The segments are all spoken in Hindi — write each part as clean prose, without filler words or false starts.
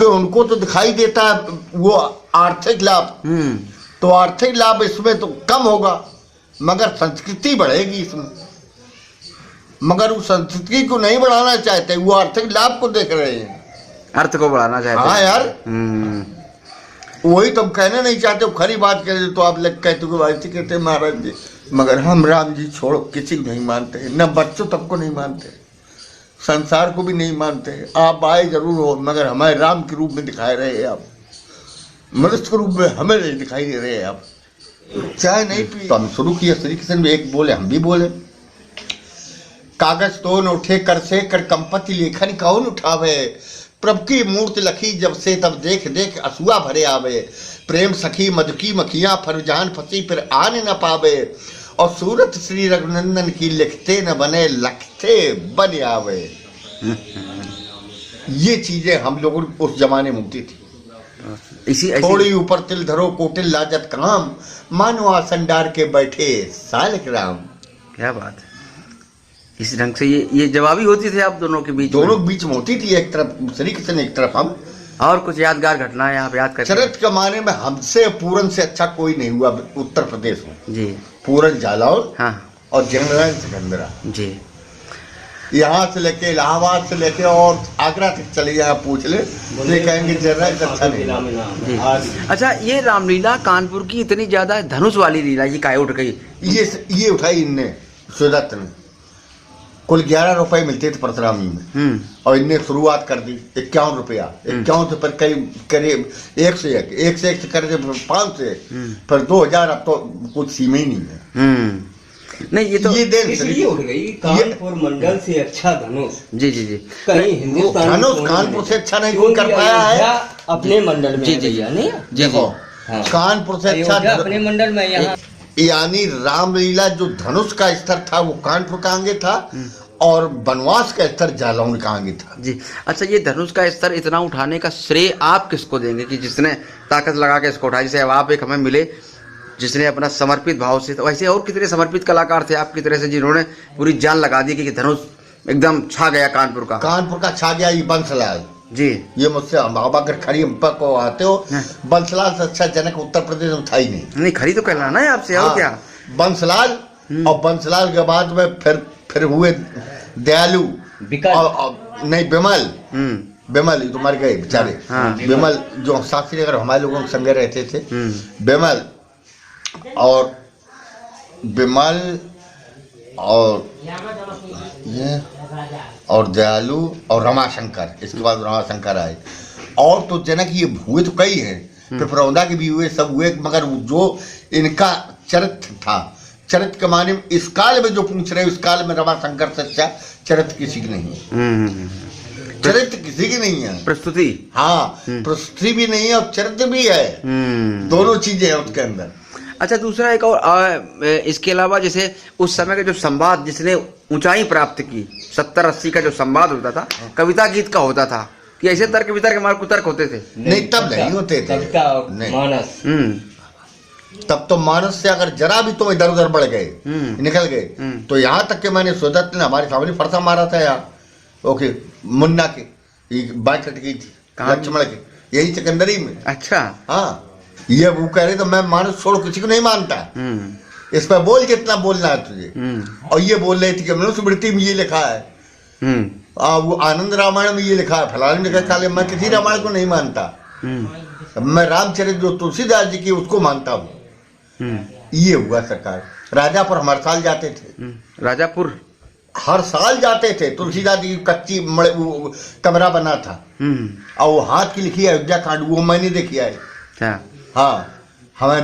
क्योंकि उनको तो दिखाई देता है वो आर्थिक लाभ, तो आर्थिक लाभ इसमें तो कम होगा, मगर संस्कृति बढ़ेगी इसमें। मगर वो संस्कृति को नहीं बढ़ाना चाहते, वो आर्थिक लाभ को देख रहे हैं, अर्थ को बढ़ाना चाहते। हाँ यार, वही तुम कहना नहीं चाहते हो, खरी बात कह दे तो आप लोग कहते हो ऐसे कहते महाराज जी, मगर हम राम जी छोड़ो किसी को नहीं मानते, न बच्चों तक को नहीं मानते, संसार को भी नहीं मानते। आप आए जरूर हो, मगर हमारे राम के रूप में दिखाई रहे हैं आप, मनुष्य के रूप में हमें नहीं दिखाई दे रहे हैं आप। चाय नहीं पी तो हम शुरू किया, श्री कृष्ण भी एक बोले, हम भी बोले। कागज तो न उठे कर से कर कंपति लेखन कौन उठावे, प्रभु की मूर्ति लखी जब से तब देख देख असुआ भरे आवे, प्रेम सखी मधुकी मखियां फरजान फंसी फिर आने न पावे, और सूरत श्री रघुनंदन की लिखते न बने लखते बन आवे। ये चीजें हम लोगों उस जमाने में होती थी। इसी थोड़ी ऊपर तिल धरो कोटिल लाजत काम, मानो आसन डार के बैठे सालिक राम। क्या बात है, इस ढंग से ये जवाबी होती थे आप दोनों के बीच, दोनों के बीच में होती थी, एक तरफ श्री कृष्ण एक तरफ हम। और कुछ यादगार घटना है आप याद करते? चरित्र कमाने में हमसे पूरन से अच्छा कोई नहीं हुआ उत्तर प्रदेश में जी। पूरन जालौर, हाँ, और जनरल सिकंदरा जी। यहाँ से लेके इलाहाबाद से लेके और आगरा तक चले जाए, पूछ ले तो कहेंगे जनरल अच्छा नहीं। अच्छा, ये रामलीला कानपुर की इतनी ज्यादा धनुष वाली लीला ये काहे उठ गई? ये उठाई इनने सुदत्त ने। कुल 11 रुपए मिलते थे परशुरामी में, और इनने शुरुआत कर दी 51 रुपया, 51 से पर करीब 1 से 1 से कर 5 से पर 2000, अब तो कुछ सीमा ही नहीं है। नहीं, ये तो ये इसलिए उठ गई, कानपुर मंडल से अच्छा धनुष जी जी जी कहीं हिंदुस्तान, धनुष कानपुर से अच्छा नहीं कोई कर पाया है अपने मंडल में। जी जी नहीं देखो, कानपुर से अच्छा अपने मंडल में यहाँ, यानी रामलीला जो धनुष का स्तर था वो कानपुर का आगे था, और वनवास का स्तर जालौन का आगे था जी। अच्छा, ये धनुष का स्तर इतना उठाने का श्रेय आप किसको देंगे कि जिसने ताकत लगा के इसको उठाया? जैसे अब आप एक हमें मिले जिसने अपना समर्पित भाव से, तो वैसे और कितने समर्पित कलाकार थे आपकी तरह से जिन्होंने पूरी जान लगा दी कि धनुष एकदम छा गया कानपुर का छा गया? ये बंसलाल जी, ये मुझसे अगर खड़ी को आते हो, बंसलाल से अच्छा जनक उत्तर प्रदेश में था ही नहीं। खड़ी तो कहलाना है आपसे। और क्या बंसलाल, और बंसलाल के बाद में फिर हुए दयालु, और नहीं बिमल तो मर गए बेचारे। बिमल जो शास्त्री नगर हमारे लोगों के संगे रहते थे, बिमल और दयालु और रमाशंकर, इसके बाद रमाशंकर आए। और तो जनक ये हुए तो कई हैं, फिर प्रौंदा के भी हुए, सब हुए, मगर जो इनका चरित्र था, चरित्र के माने इस काल में जो पूछ रहे उस काल में रमाशंकर से अच्छा चरित्र किसी की नहीं है। चरित्र किसी की नहीं है, प्रस्तुति, हाँ प्रस्तुति भी नहीं है और चरित्र भी है, दोनों चीजें हैं उसके अंदर। अच्छा, दूसरा एक और इसके अलावा जैसे उस समय का जो संवाद जिसने ऊंचाई प्राप्त की, 70-80 का जो संवाद होता था, कविता गीत का होता था कि ऐसे तर्क वितर्क मार कुतर्क होते थे? नहीं, तब नहीं होते थे। मानस, तब तो मानस से अगर जरा भी तुम इधर उधर बढ़ गए, निकल गए, तो यहाँ तक के मैंने सुदत्त ने हमारे सामने फरसा मारा था यार, ओके, मुन्ना के बात कट गई थी लक्ष्मण के, यही सिकंदरी में। अच्छा, हाँ, ये वो कह रहे तो मैं मानस छोड़ो किसी को नहीं मानता, इस पर बोल कितना बोलना है तुझे। और ये बोल रही थी कि मनुस्मृति में ये लिखा है, वो आनंद रामायण में ये लिखा है, फलाने ने लिखा, मैं किसी रामायण को नहीं मानता, मैं रामचरित जो तुलसीदास जी की उसको मानता हूँ। ये हुआ सरकार। राजापुर हम हर साल जाते थे, राजापुर हर साल जाते थे, तुलसीदास जी की कच्ची कमरा बना था, और वो हाथ की लिखी अयोध्या कांड वो मैंने देखी है। हाँ, हमें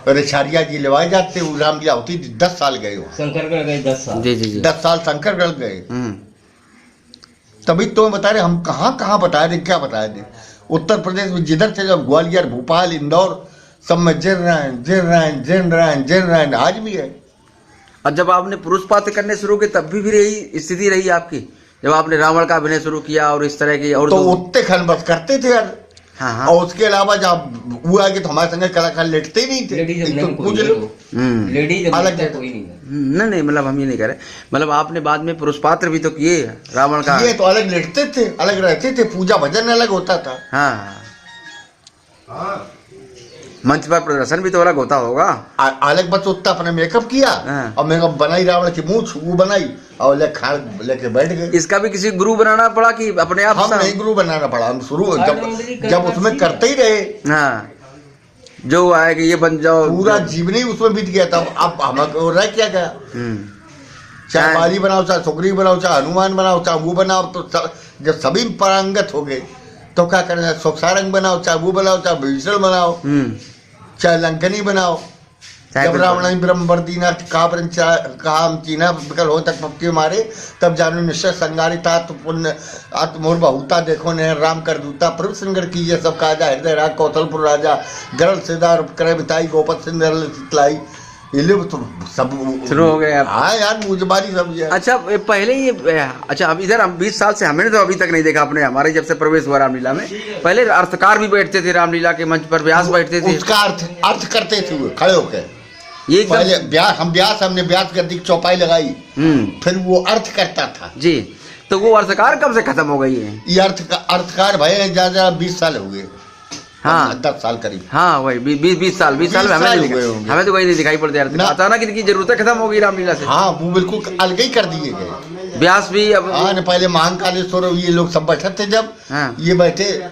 रिछारिया जी लेवाए जाते, वो रामलीला होती थी, 10 साल गए वो, शंकरगढ़ गए 10 साल। जी जी जी, 10 साल शंकरगढ़ गए। तभी तो बता रहे, हम कहाँ बताए थे, क्या बताए थे। उत्तर प्रदेश में जिधर से जब ग्वालियर, भोपाल, इंदौर सब में जिन आज भी है। और जब आपने पुरुष पात्र करने शुरू किए तब भी यही स्थिति रही आपकी, जब आपने रावण का अभिनय शुरू किया और इस तरह की? और तो उतने खन बस करते थे यार। हाँ। और उसके अलावा जब हुआ कि तो हमारे संग कलाकार लेटते ही नहीं थे, लेडीज तो पूछ लो, लेडीज अलग कोई नहीं है। नहीं नहीं, मतलब हम ये नहीं कह रहे, मतलब आपने बाद में पुरुष पात्र भी तो किए रावण का। ये तो अलग लेटते थे, अलग रहते थे, पूजा भजन अलग होता था। हाँ, मंच पर प्रदर्शन भी तो अलग होता होगा। अलग बस उतना अपने मेकअप किया हाँ। और मेकअप बनाई, रावण की मूछ वो बनाई और लेके बैठ गए। इसका भी किसी गुरु बनाना पड़ा कि अपने आप हम सा? नहीं गुरु बनाना पड़ा, हम शुरू ऑटोमेटिकली जब उसमें करते ही रहे, हाँ, जो आए कि ये बन जाओ, पूरा जीवन ही उसमें बीत गया। तब अब हमको रह क्या गया, चाहे बाली बनाओ, चाहे सुग्रीव बनाओ, चाहे हनुमान बनाओ, चाहे वो बनाओ, तो जब सभी पारंगत हो गए तो क्या करना, सुखसारंग बनाओ, चाहे वो बनाओ, चाहे भीषण बनाओ, चाहे लंकनी बनाओ। जब रावण ब्रह्म वर्दीना काम चीना विकल हो तक पक्के मारे, तब जानो निश्चय संगारी था तो पुण्य आत्मोर बहुता देखो ने राम कर दूता प्रभु संगर की ये सब काजा हृदय राग कौशलपुर राजा गरल सिदार करे बिताई गोपत सिंदर सितलाई। ये लोग तो सब शुरू हो गए। हाँ यार, मुझबारी सब ये। अच्छा पहले ये, अच्छा अब इधर हम 20 साल से हमने तो अभी तक नहीं देखा अपने, हमारे जब से प्रवेश हुआ रामलीला में, पहले अर्थकार भी बैठते थे रामलीला के मंच पर, व्यास बैठते थे, उसका अर्थ करते थे वो खड़े होकर। ये पहले हमने व्यास गद्दी की चौपाई लगाई, फिर वो अर्थ करता था जी। तो वो अर्थकार कब से खत्म हो गई है? ये अर्थकार भाई ज्यादा 20 साल हो गए। हाँ 10 साल करीब। हाँ वही 20 साल में हमें तो वही नहीं दिखाई पड़ते अचानक इनकी जरूरतें खत्म हो गई रामलीला से। हाँ वो बिल्कुल अलग ही कर दिए गए। व्यास भी अब हाँ पहले महाकालेश्वर ये लोग सब बैठे थे, जब हाँ। ये बैठे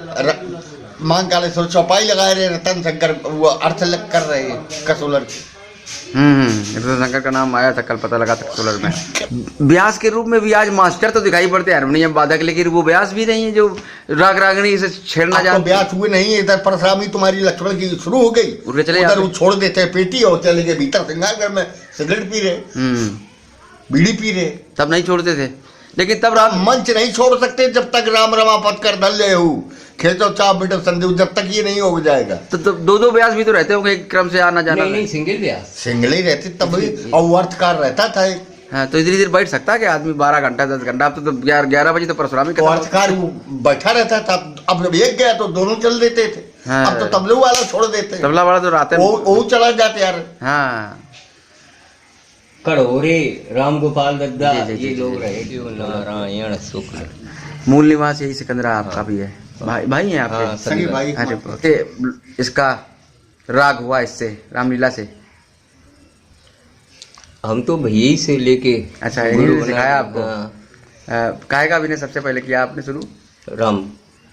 महाकालेश्वर चौपाई लगाए रहे, रतन शंकर वो अर्थ लग कर रहे कसोलर। रतन शंकर का नाम आया था, कल पता लगा था कसोलर में। व्यास के रूप में भी आज मास्टर तो दिखाई पड़ते हैं हारमोनियम वादक, लेकिन वो व्यास भी नहीं है जो राग रागनी से छेड़ना जानते। व्यास हुए नहीं, इधर परशुरामी तुम्हारी लक्ष्मण की शुरू हो गई, उधर वो छोड़ देते हैं पेटी और चले गए भीतर सिंगार में सिगरेट पी रहे, बीड़ी पी रहे। तब नहीं छोड़ते थे, लेकिन तब मंच नहीं छोड़ सकते जब तक राम रमापत कर धल ले हो खेचो चाप बेटे संदेव, जब तक ये नहीं हो जाएगा। तो दो व्यास भी तो रहते होंगे एक क्रम से आना जाना? नहीं सिंगल व्यास, सिंगल ही रहते तब भी, और वो अर्थकार रहता था। हाँ तो इधर इधर बैठ सकता है कि आदमी 12 घंटा 10 घंटा? अब तो 11 बजे तो परशुरामी तो अर्थकार वो बैठा रहता था। अब जब एक गया तो दोनों चल देते थे। हाँ। अब तो तबले वाला छोड़ देते, तबला वाला तो रात वो चला जाते यार। हाँ कड़ोरे राम गोपाल दद्दा जी, जी, जी, ये जी, लोग जी, रहे जो नारायण शुक्ल। मूल निवास यही सिकंदरा आपका भी है, भाई हैं आपके? हाँ, सही भाई। अरे इसका राग हुआ इससे रामलीला से? हम तो भैया से लेके अच्छा गुरु इन्हें सिखाया बना- आपको? हाँ, काय का अभिनय सबसे पहले किया आपने शुरू? राम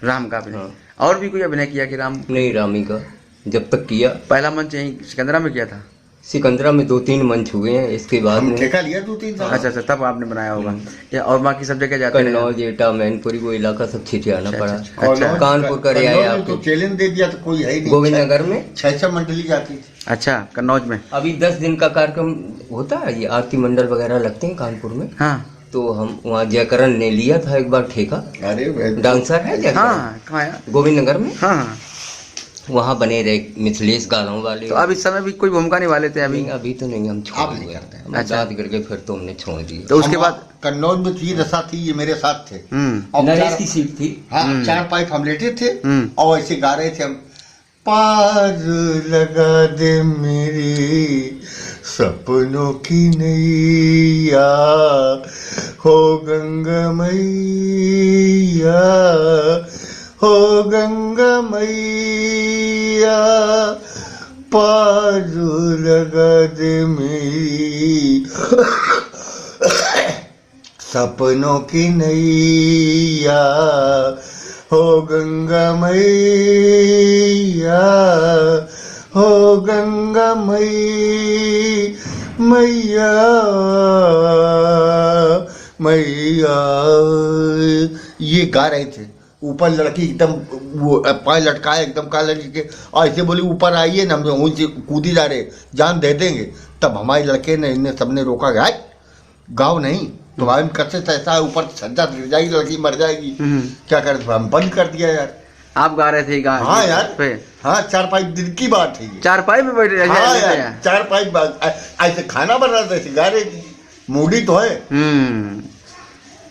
का अभिनय। हाँ। और भी कोई अभिनय किया कि राम? नहीं रामी का जब तक किया, पहला मंच यही सिकंदरा में किया था? सिकंदरा में 2-3 मंच हुए हैं, इसके बाद हम में ठेका लिया 2-3 साल। अच्छा अच्छा, तब आपने बनाया होगा। या और बाकी सब जगह जाते हैं? कन्नौज एटा मैनपुरी वो इलाका सब छिटियाना अच्छा, पड़ा। अच्छा, और अच्छा। कानपुर का रियाया कन्नौज में तो आपको चैलेंज दे दिया तो कोई है ही नहीं। गोविंद नगर में 6 मंडली जाती थी। अच्छा कन्नौज में? अभी 10 दिन का कार्यक्रम होता है, ये आरती मंडल वगैरह लगते हैं कानपुर में। हाँ तो हम वहाँ जयकरण ने लिया था एक बार ठेका, अरे डांसर है जयकरण, हाँ कहाँ है? गोविंद नगर में। हाँ हाँ। वहाँ बने रहे मिथिलेश गालों वाले। तो अब इस समय भी कोई भूमिका नहीं वाले थे अभी? अभी तो नहीं, हम छोड़ आप नहीं हुए करते हैं। हम अच्छा। दाद करके फिर तो हमने छोड़ दिया। तो उसके बाद कन्नौज में थी दशा थी, ये मेरे साथ थे। और नरेश की सीट थी। हाँ 4 पाइप हम लेटे थे हम्म। और ऐसे गा रहे थे हम, पार लगा दे मेरे सपनों की नैया हो गंगा मैया, हो गंगा मैया, पार लगा दे मेरी सपनों की नैया, हो गंगा मैया, हो गंगा मैया, मैया। ये गा रहे थे। ऊपर लड़की एकदम वो पाए लटकाए एकदम काला के, और ऐसे बोली ऊपर आइए ना, हम ऊँचे कूदी जा रहे, जान दे देंगे। तब हमारे लड़के ने इन्हें सबने रोका, गया गाँव नहीं तो भाई कैसे ऐसा है, ऊपर सज्जा गिर जाएगी, लड़की मर जाएगी, क्या करें? हम बंद कर दिया यार। आप गा रहे थे? हाँ यार, हाँ 4-5 दिन की बात है ये। 4 पाई में बैठे रहे? हाँ यार 4-5 बात ऐसे खाना बना रहे थे, गा रहे थी, मूडी तो है।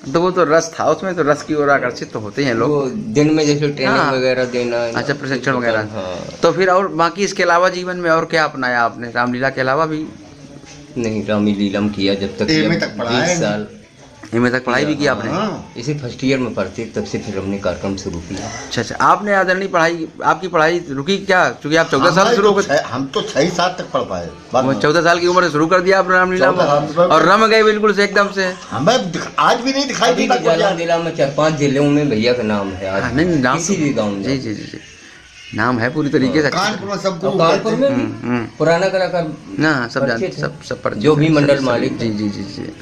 तो वो तो रस था उसमें, तो रस की ओर आकर्षित तो होते हैं लोग। वो दिन में जैसे ट्रेनिंग हाँ। वगैरह देना। अच्छा प्रशिक्षण वगैरह। हाँ। तो फिर और बाकी इसके अलावा जीवन में और क्या अपनाया आपने रामलीला के अलावा भी? नहीं, रामलीला में किया जब तक एम ए तक पढ़ा है? 20 साल। एमए तक पढ़ाई भी की आपने? हाँ। इसे फर्स्ट ईयर में पढ़ते तब से फिर हमने कार्यक्रम शुरू किया। अच्छा अच्छा, आपने आदरणीय पढ़ाई, आपकी पढ़ाई रुकी क्या? क्योंकि आप 14 साल हमारे शुरू तो हो गए, हम तो 6-7 तक पढ़ पाए। बाद में 14 साल की उम्र से शुरू कर दिया आपने रामलीला में 14 साल और रम गए बिल्कुल से एकदम से। हमें आज भी नहीं दिखाई अभी देता भी कोई जालौन यार। जिला में 4-5 जिलों में भैया का नाम है आज। हाँ, नहीं नाम किसी भी गाँव में जी जी जी जी नाम है पूरी तरीके से। कानपुर में सबको और कानपुर में भी पुराना कलाकार ना सब परिचित जानते, है। सब परिचित जो भी हैं, मंडल सब- मालिक जी जी जी जी।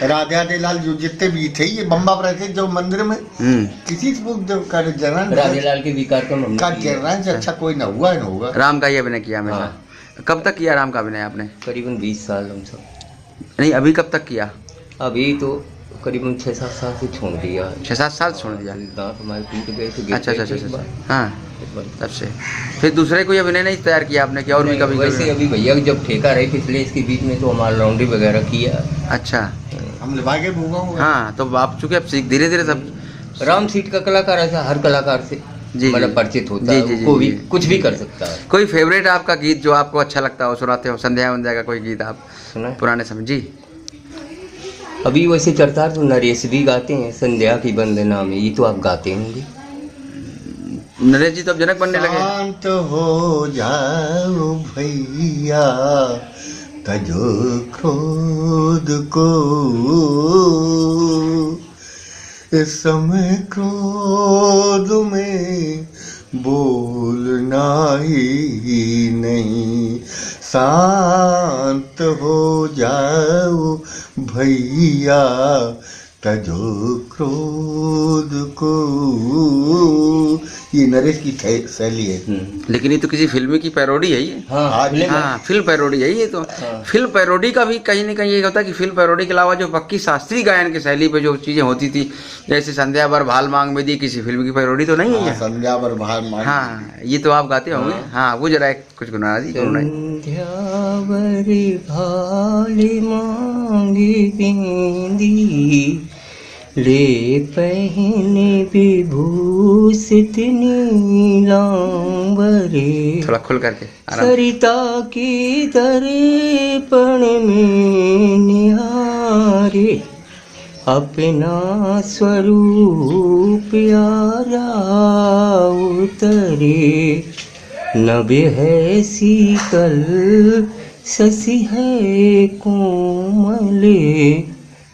राधे लाल जो जितने भी थे ये बम्बा पर रहते जो मंदिर में किसी से का जनरल राधेलाल के भी कार्यक्रम हमने का किए। जनरल से अच्छा कोई ना हुआ ना होगा। राम का ही अभिनय किया हमेशा। हाँ। कब तक किया राम का अभिनय आपने? करीबन 20 साल हम सब। नहीं अभी कब तक किया? अभी तो करीबन 6-7 साल से छोड़ दिया। 6-7 साल छोड़ दिया? दांत हमारे टूट गए थे, गिर अच्छा अच्छा गए थे अच्छा एक अच्छा बार। हाँ, एक बार। तब से फिर दूसरे कोई अभिनय नहीं तैयार किया आपने कि और भी कभी वैसे अभी भैया जब ठेका रहे पिछले इसके बीच में तो हमारा राउंडी वगैरह किया। अच्छा हम लिबागे भूगा हुआ हाँ, तो आप चूंकि अब सीख धीरे धीरे सब राम सीट का कलाकार ऐसा हर कलाकार से जी, मतलब जी। परिचित होता जी, है, जी, जी, वो भी जी। कुछ भी कर सकता है। कोई फेवरेट आपका गीत जो आपको अच्छा लगता हो सुनाते हो? संध्या वंध्या का कोई गीत आप सुना है? पुराने समय जी? अभी वैसे चलता है तो नरेश भी गाते हैं संध्या की वंदना में, ये तो आप गाते होंगे। नरेश जी तो अब जनक बनने लगे। शांत हो जाओ भैया तजो क्रोध को, इस समय क्रोध में बोलना ही नहीं। शांत हो जाओ भैया तजो क्रोध को। ये नरेश की शैली है। लेकिन ये तो किसी फिल्म की पैरोडी है ये। हाँ आज- फिल्म है। हाँ फिल्म पैरोडी है ये तो। हाँ। फिल्म पैरोडी का भी कहीं ना कहीं ये होता है कि फिल्म पैरोडी के अलावा जो पक्की शास्त्रीय गायन की शैली पे जो चीजें होती थी, जैसे संध्या बर भाल मांग में दी, किसी फिल्म की पैरोडी तो नहीं है ये। संध्या पर बाहर मान हाँ ये तो आप गाते होंगे। हाँ वो जरा एक कुछ गुनगुना दी गुनगुनाई। संध्यावरी भाले मांगी बिंदी, ले पहने विभूषित नीलांबरे, थोड़ा खुल करके आराम से। सरिता की दर्पण में निहारे, अपना स्वरूप प्यारा उतरे। नभे है शीतल शशि है कोमले,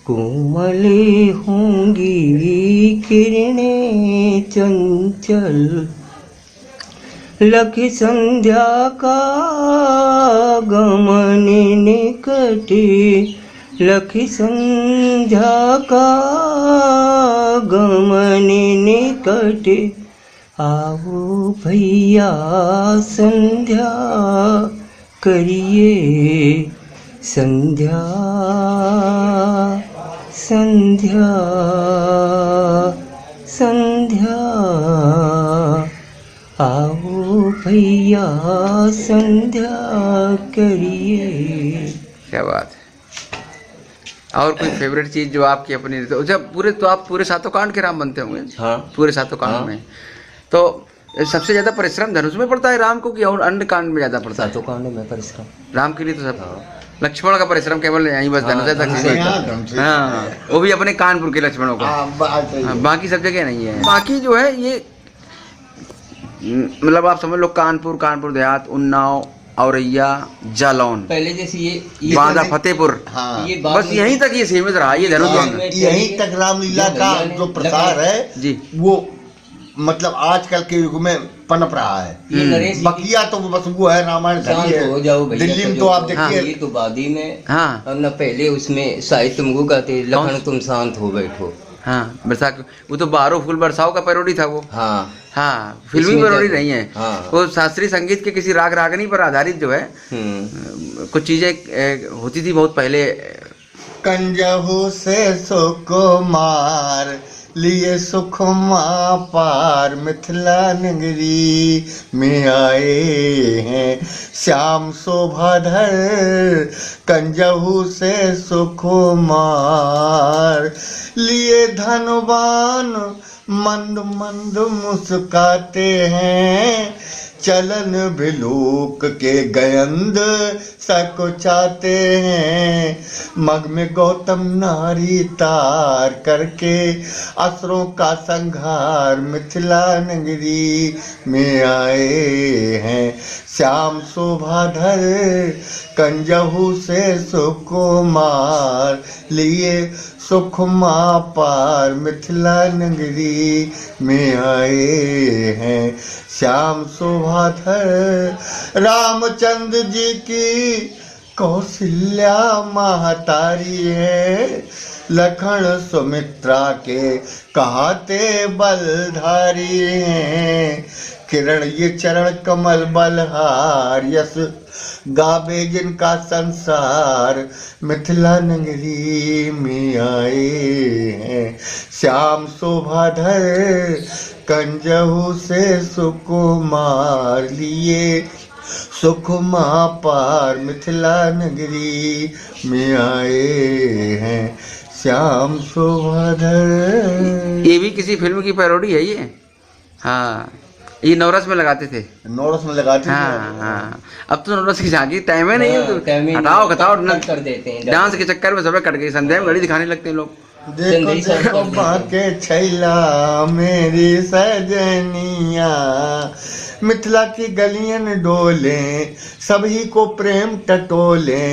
कोमले होंगी किरणें चंचल। लख संध्या का गमन निकटे, लख संध्या का गमन निकटे। आओ भैया संध्या करिए, संध्या संध्या संध्या। आओ भैया संध्या करिए। क्या बात है। और कोई फेवरेट चीज जो आपकी अपनी? तो जब पूरे तो आप पूरे सातों कांड के राम बनते होंगे। हाँ पूरे सातों कांड हाँ। में तो सबसे ज्यादा परिश्रम धनुष में पड़ता है राम को कि और अन्य कांड में ज्यादा पड़ता है? सातों कांड में परिश्रम राम के लिए तो सब। हाँ। लक्ष्मण का परिश्रम केवल यहीं बस हाँ, धनुष तक धनुष ही। तक। हाँ वो भी अपने कानपुर के लक्ष्मणों को। हाँ, बाकी सब जगह नहीं है। बाकी जो है ये मतलब आप समझ लो कानपुर देहात, उन्नाव, औरैया, जालौन, पहले जैसे ये बांदा, फतेहपुर, हाँ ये बाद बस में- यहीं तक ये सीमित रहा ये धनुष बाद बांधा। में यहीं तक रामलीला का भैया ने जो प्रसार है जी वो मतलब आजकल के युग में पनप रहा है। ये नरेश जी की- बकिया तो बस वो है रामायण शांत धरी हो जाओ है। भैया दिल्ली में जो- तो आप हाँ, ये देखिए तो वादी में हाँ और न पहले उसमें साहित्य मुगु गाते लखन तुम शांत हो बैठो। हाँ बैसाख वो तो बारो फूल बरसाओ का पैरोडी था वो। हाँ हाँ फिल्मी इसमें पैरोडी क्या- नहीं है। हाँ। वो शास्त्रीय संगीत के किसी राग रागनी पर आधारित जो है कुछ चीजें होती थी बहुत पहले। कंजहू से सुकुमार लिए सुख माँ पार, मिथिला नगरी में आए हैं श्याम शोभाधर। कंजहू से सुकुमार लिए धनवान मंद मंद मुस्काते हैं, चलन भिलूक के गयंद सको चाहते हैं। मग में गौतम नारी तार करके असुरों का संहार मिथिला नगरी में आए हैं। श्याम शोभाधर कंजहू से सुकुमार लिए सुखमा पार मिथिला नगरी में आए हैं। श्याम शोभाधर रामचंद्र जी की कौशल्या महतारी है। लखन सुमित्रा के कहते बलधारी हैं। किरण ये चरण कमल बलहार यस गावे जिनका संसार मिथिला नगरी में आए हैं। श्याम शोभाधर कंजहू से सुकुमार लिए सुखमा पार मिथिला नगरी में आए हैं। श्याम शोभाधर। ये भी किसी फिल्म की पैरोडी है ये। हाँ, ये नवरस में लगाते थे। नौरस में लगाते थे। हाँ। अब तो नवरस की झांकी टाइम है नहीं है, टाइम ही नहीं, हटाओ खटाओ कर देते हैं। डांस के चक्कर में सब कट गई। संध्या में घड़ी दिखाने लगते हैं लोग। देखो देखो बाके छैला मेरी सजनिया मिथिला की गलियन डोले सभी को प्रेम टटोले।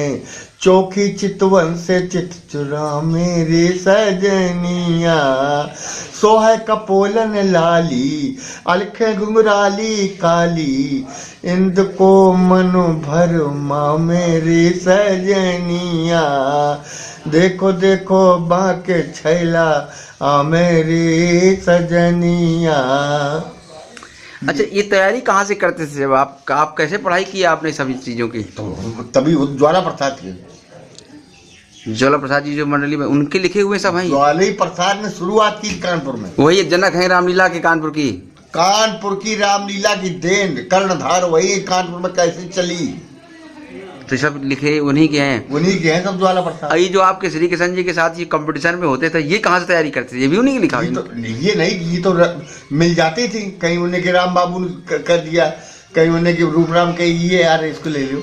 चोखी चितवन से चित चुरा मेरी सजनिया सोहे कपोलन लाली अलखे घुंघराली काली। इंद को मनु भर माँ मेरी सजनिया देखो देखो बाके छैला आ मेरी सजनिया। अच्छा, ये तैयारी कहाँ से करते थे? जब आप कैसे पढ़ाई की आपने सभी चीजों की? तो तभी ज्वाला प्रसाद के ज्वाला प्रसाद जी जो मंडली में उनके लिखे हुए सब हैं। ज्वाली प्रसाद ने शुरुआत की कानपुर में। वही जनक है रामलीला के कानपुर की रामलीला की देन कर्णधार वही कानपुर में कैसे चली। तो सब लिखे उन्हीं के हैं। उन्हीं के हैं सब ज्वाला प्रसाद। ये जो आपके श्री किशन जी के साथ ये कंपटीशन में होते थे, ये कहाँ से तैयारी करते थे? ये भी उन्हीं की लिखा हुई? ये नहीं, ये तो मिल जाती थी। कहीं उन्हें के राम बाबू ने कर दिया, कहीं उन्हें के रूप राम के ये यार इसको ले लो,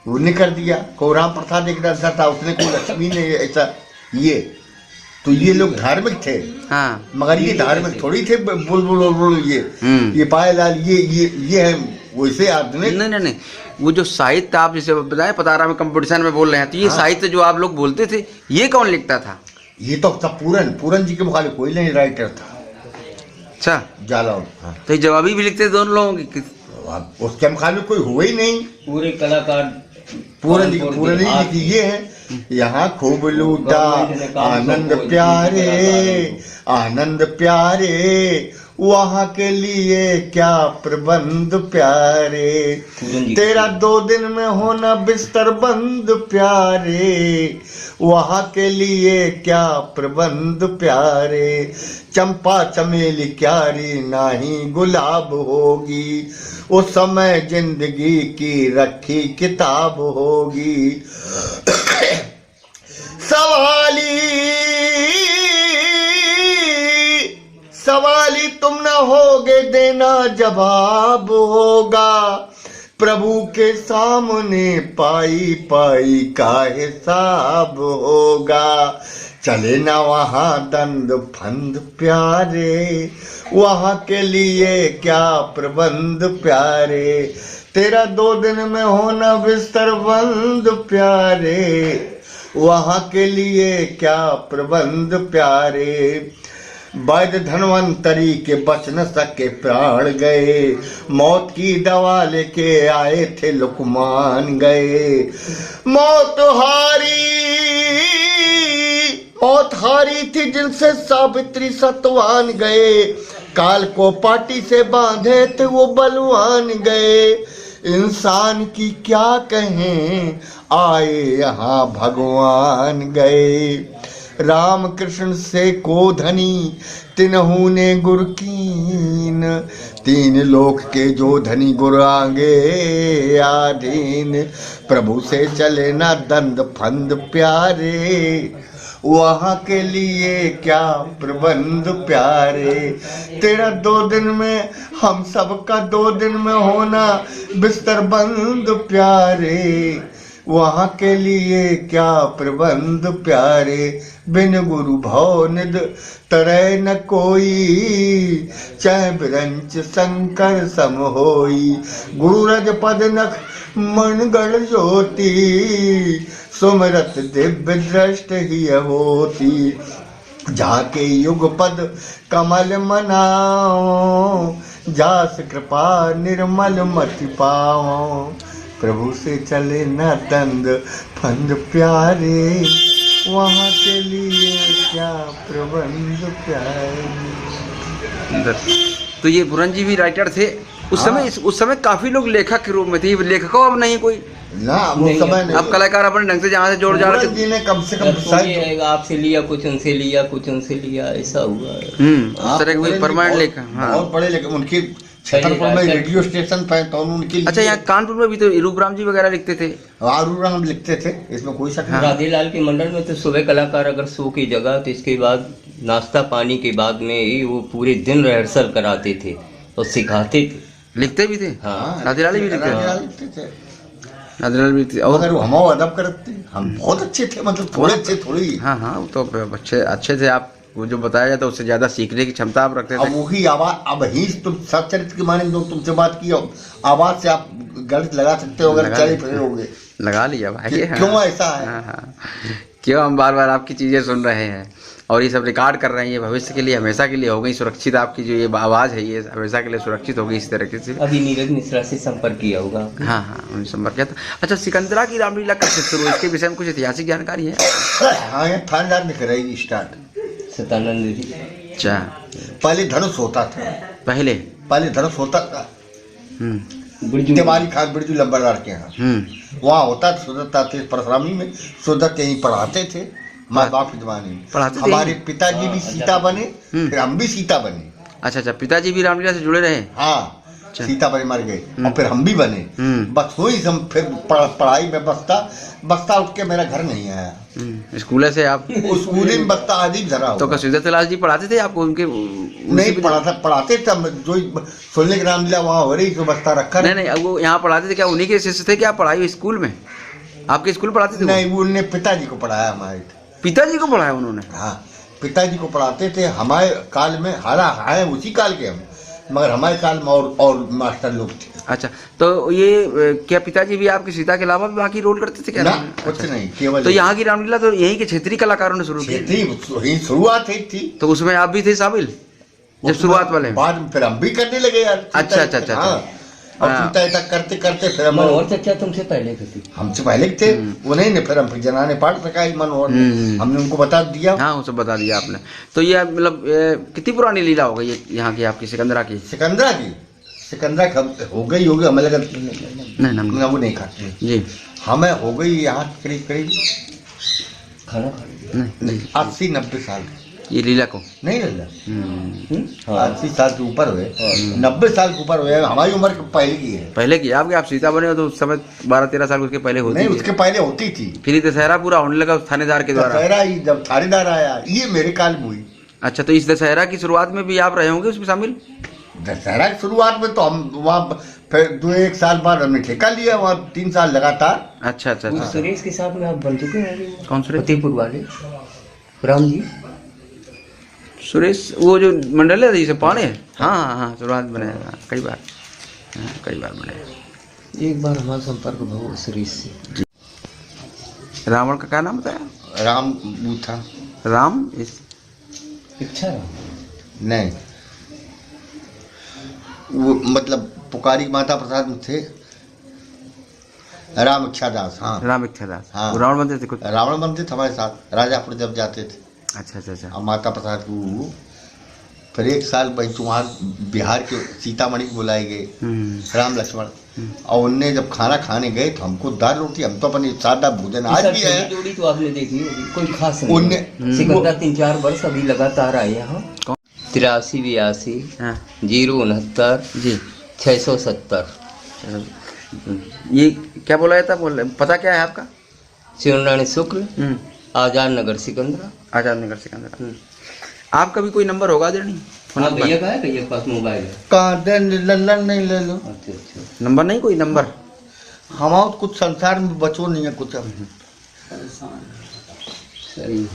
उन्हें कर दिया। को राम प्रसाद एक ऐसा था, उसने को लक्ष्मी ने ऐसा। ये तो ये लोग धार्मिक थे। हाँ, मगर ये धार्मिक थोड़ी थे। बुल ये पायलाल ये है वैसे आदमी। नहीं, वो जो साहित्य आप जैसे बताए पतारा में कंपटीशन में बोल रहे हैं, तो ये साहित्य जो आप लोग बोलते थे ये कौन लिखता था? ये तो सब पूरन जी के मुखालिफ कोई नहीं राइटर था। अच्छा, जाला। तो ये जवाबी भी लिखते थे दोनों लोगों की? उसके मुखालिफ कोई हुआ ही नहीं। पूरे कलाकार पूरन जी ये है। यहाँ खूब लूटा आनंद प्यारे वहाँ के लिए क्या प्रबंध प्यारे। तेरा 2 दिन में होना बिस्तर बंद प्यारे वहाँ के लिए क्या प्रबंध प्यारे। चंपा चमेली क्यारी नाही गुलाब होगी उस समय जिंदगी की रखी किताब होगी। सवाली तुम न होगे देना जवाब होगा प्रभु के सामने पाई का हिसाब होगा। चले ना वहाँ दंड फंद प्यारे वहाँ के लिए क्या प्रबंध प्यारे। तेरा 2 दिन में होना बिस्तर बंद प्यारे वहाँ के लिए क्या प्रबंध प्यारे। वैद्य धन्वंतरी के बच न सके प्राण गए मौत की दवा लेके आए थे लुकमान गए। मौत हारी थी जिनसे सावित्री सतवान गए। काल को पाटी से बांधे थे वो बलवान गए। इंसान की क्या कहें आए यहाँ भगवान गए। राम कृष्ण से को धनी तिन्हू ने गुर कीन 3 लोक के जो धनी गुर आगे आधीन। प्रभु से चले ना दंड फंद प्यारे वहाँ के लिए क्या प्रबंध प्यारे, तेरा 2 दिन में हम सबका 2 दिन में होना बिस्तर बंद प्यारे, वहाँ के लिए क्या प्रबंध प्यारे, बिन गुरु भव निध तरय न कोई, चाहे बिरंच शंकर सम होई, गुरु रज पद नख मनगढ़ ज्योति, सुमरत दिव्य दृष्ट ही होती, जाके युग पद कमल मनाओ, जास कृपा निर्मल मति पाओ, प्रभु से चले न दंड फंद प्यारे, वहाँ के लिए क्या प्रबंध प्यारे। तो ये बुरन जी भी राइटर थे उस समय काफी लोग लेखक के रूप में थे, लेखकों अब नहीं कोई ना, वो समय नहीं। अब कलाकार अपने ढंग से जहाँ से जोड़ जाड़ जी ने कम से कम आपसे लिया कुछ उनसे लिया कुछ उनसे लिया, ऐसा हुआ है। उस तरह कोई परमानेंट लेखक। हाँ, बहुत पढ़े लेकिन उनकी छतरपुर में रेडियो स्टेशन पे तो उनकी। अच्छा, यहाँ कानपुर में भी तो रूपराम जी वगैरह लिखते थे। रूपराम लिखते थे, इसमें कोई शक नहीं। राधेलाल के मंडल में तो सुबह कलाकार अगर सो की जगह तो इसके बाद नाश्ता पानी के बाद में ही वो पूरे दिन रिहर्सल कराते थे और सिखाते थे, लिखते भी थे। हाँ, राधेलाल भी लिखते थे, राधेलाल भी थे। और हम अदब करते, हम बहुत अच्छे थे, मतलब थोड़े अच्छे थोड़ी। हाँ हाँ, वो तो अच्छे थे। आप वो जो बताया जाता उससे ज्यादा सीखने की क्षमता आप रखते थे। अब वही आवाज, अब ही तुम सच्चरित्र की माने जो तुमसे बात की, आवाज से आप गलत लगा सकते हो अगर चले फिरे होगे। लगा लिया भाई। क्यों ऐसा है? हाँ, क्यों हम बार बार आपकी चीजें सुन रहे हैं और ये सब रिकॉर्ड कर रहे हैं, ये भविष्य के लिए हमेशा के लिए हो गई सुरक्षित। आपकी जो ये आवाज है ये हमेशा के लिए सुरक्षित होगी इस तरीके से। अभी नीरज मिश्रा से संपर्क किया होगा। हाँ हाँ, उन्हें संपर्क किया था। अच्छा, सिकंदरा की रामलीला कब से शुरू, इसके विषय में कुछ ऐतिहासिक जानकारी है? हाँ, ये थानेदार ने कराई स्टार्ट, सतानंद जी। अच्छा, पहले धनुष होता था, पहले धनुष होता था तिवारी खान बिरजू लंबरदार के यहाँ, वहाँ होता था सुधरता थे परशुरामी में, सुधर यहीं पढ़ाते थे माँ बाप की जमाने में। हमारे पिताजी भी सीता बने, फिर हम भी सीता बने। अच्छा, पिताजी भी रामलीला से जुड़े रहे? हाँ, सीता बने मर गए और फिर हम भी बने। बस हुई हम फिर पढ़ाई में बस्ता उठ के मेरा घर नहीं आया। स्कूल से आप स्कूल में बस्ता आदि धरा तो कसीदत लाल जी पढ़ाते थे आपको? उनके नहीं पढ़ाते थे, जो सुनने की रामलीला वहाँ हो रही तो बस्ता रखा। नहीं, वो यहाँ पढ़ाते थे क्या? उन्हीं के शिष्य थे क्या पढ़ाई स्कूल में? आपके स्कूल पढ़ाते थे? नहीं, वो उन्होंने पिताजी को पढ़ाया, हमारे पिताजी को पढ़ाया उन्होंने? हाँ, पिताजी को पढ़ाते थे हमारे काल में। हारा है उसी काल के हम, मगर हमारे काल में और मास्टर लोग थे। अच्छा, तो ये क्या पिताजी भी आपकी सीता के अलावा भी बाकी रोल करते थे क्या? ना, कुछ नहीं, केवल। तो यहाँ की रामलीला तो यहीं के क्षेत्रीय कलाकारों ने शुरू की? शुरुआत ही थी। तो उसमें आप भी थे शामिल जब शुरुआत वाले? बाद में फिर हम भी करने लगे यार। अच्छा। और सीता तक करते करते फिर हम। मनोहर चचा तुमसे पहले थे? हमसे पहले थे वो, नहीं फिर हम जनाने पाठ रखा मनोहर, हमने उनको बता दिया। हाँ, वो सब बता दिया आपने। तो ये मतलब कितनी पुरानी लीला हो गई यहाँ की आपकी सिकंदरा की? सिकंदरा हो गई होगी, हमें लगा नहीं वो नहीं खाते जी, हमें हो गई यहाँ करीब खाना 80-90 साल। ये लीला को नहीं लीला 80 साल के ऊपर हुए, 90 साल के ऊपर हुए। हमारी उम्र पहले की है। पहले की आपके? आप सीता बने हो तो उस समय 12-13 साल उसके पहले होती? नहीं, उसके पहले होती थी। फिर दशहरा पूरा होने लगा थानेदार के द्वारा? दशहरा ही जब थानेदार आया, ये मेरे काल में हुई। अच्छा, तो इस दशहरा की शुरुआत में भी आप रहे होंगे उसमें शामिल? दशहरा की शुरुआत में तो हम वहाँ, फिर 2-1 साल बाद हमने ठेका लिया वहाँ 3 साल लगातार। अच्छा। सुरेश के साथ में आप बन चुके हैं? कौन सुरेश? फतेहपुर वाले राम जी सुरेश, वो जो मंडल है जिसे पाने? हाँ, शुरुआत बने कई बार बने। एक बार हमारा संपर्क हुआ सुरेश से। रावण का क्या नाम बताया? राम वो था, राम इच्छा राम नहीं, वो मतलब पुकारी माता प्रसाद में थे, राम इच्छादास। हाँ, राम इच्छादास। हाँ, रावण बनते थे कुछ? रावण बनते थे हमारे साथ, राजापुर जब जाते थे। अच्छा। और माता प्रसाद को फिर 1 साल भाई तुम्हार बिहार के सीतामढ़ी को बुलाए गए, राम लक्ष्मण, और उनने जब खाना खाने गए तो हमको दाल रोटी, हम तो अपनी सादा भोजन आज भी है। जोड़ी तो आपने देखी होगी, कोई खास नहीं। सिकंदरा 3-4 वर्ष अभी लगातार आए यहाँ। 83-82 069 जी 670। ये क्या बोला जाता? पता क्या है आपका? शिवनारायण शुक्ल आजाद नगर सिकंदरा। आजाद नगर सिकंदरा। आपका भी कोई नंबर होगा नहीं? हाँ भैया का है, भैया के पास मोबाइल है। कहाँ दे लल्लन नहीं ले लो। अच्छा अच्छा। नंबर नहीं, कोई नंबर? हमारा कुछ संसार में बचो नहीं है कुछ अब। सही।